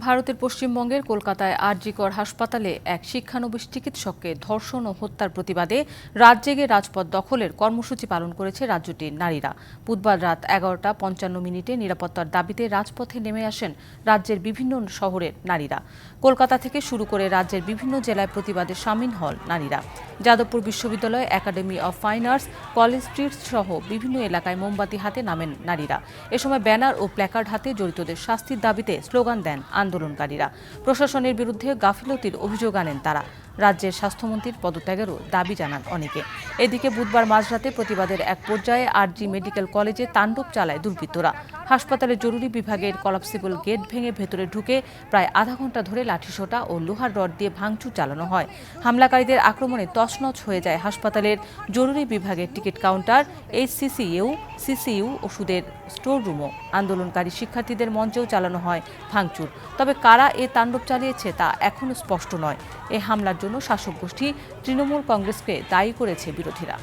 ভারতের পশ্চিমবঙ্গের কলকাতায় আরজিকর হাসপাতালে এক শিক্ষানবিশ চিকিৎসককে ধর্ষণ ও হত্যার প্রতিবাদে রাত জেগে রাজপথ দখলের কর্মসূচি পালন করেছে রাজ্যটির নারীরা। বুধবার রাত 11:55 নিরাপত্তার দাবিতে রাজপথে নেমে আসেন রাজ্যের বিভিন্ন শহরের নারীরা। কলকাতা থেকে শুরু করে রাজ্যের বিভিন্ন জেলায় প্রতিবাদে সামিল হন নারীরা। যাদবপুর বিশ্ববিদ্যালয়, academy of fine arts, college street সহ বিভিন্ন এলাকায় মোমবাতি হাতে নামেন নারীরা। এ সময় ব্যানার ও প্ল্যাকার্ড হাতে জড়িতদের শাস্তির দাবিতে স্লোগান দেন আন্দোলনকারীরা। প্রশাসনের বিরুদ্ধে গাফিলতির অভিযোগ আনেন তারা। রাজ্যের স্বাস্থ্যমন্ত্রীর পদত্যাগেরও দাবি জানান অনেকে। এদিকে বুধবার মাঝরাতে প্রতিবাদের এক পর্যায়ে আরজি মেডিকেল কলেজে তাণ্ডব চালায় দুর্বৃত্তরা। হাসপাতালের জরুরি বিভাগের কলাপসিবল গেট ভেঙে ভেতরে ঢুকে প্রায় আধা ঘন্টা ধরে লাঠিসোঁটা ও লোহার রড দিয়ে ভাঙচুর চালানো হয়। হামলাকারীদের আক্রমণে তছনছ হয়ে যায় হাসপাতালের জরুরি বিভাগের টিকিট কাউন্টার, সিসিইউ, ওষুধের স্টোর রুমও। আন্দোলনকারী শিক্ষার্থীদের মঞ্চেও চালানো হয় ভাঙচুর। তবে কারা এ তাণ্ডব চালিয়েছে তা এখনও স্পষ্ট নয়। এ হামলার জন্য শাসক গোষ্ঠী তৃণমূল কংগ্রেসকে দায়ী করেছে বিরোধীরা।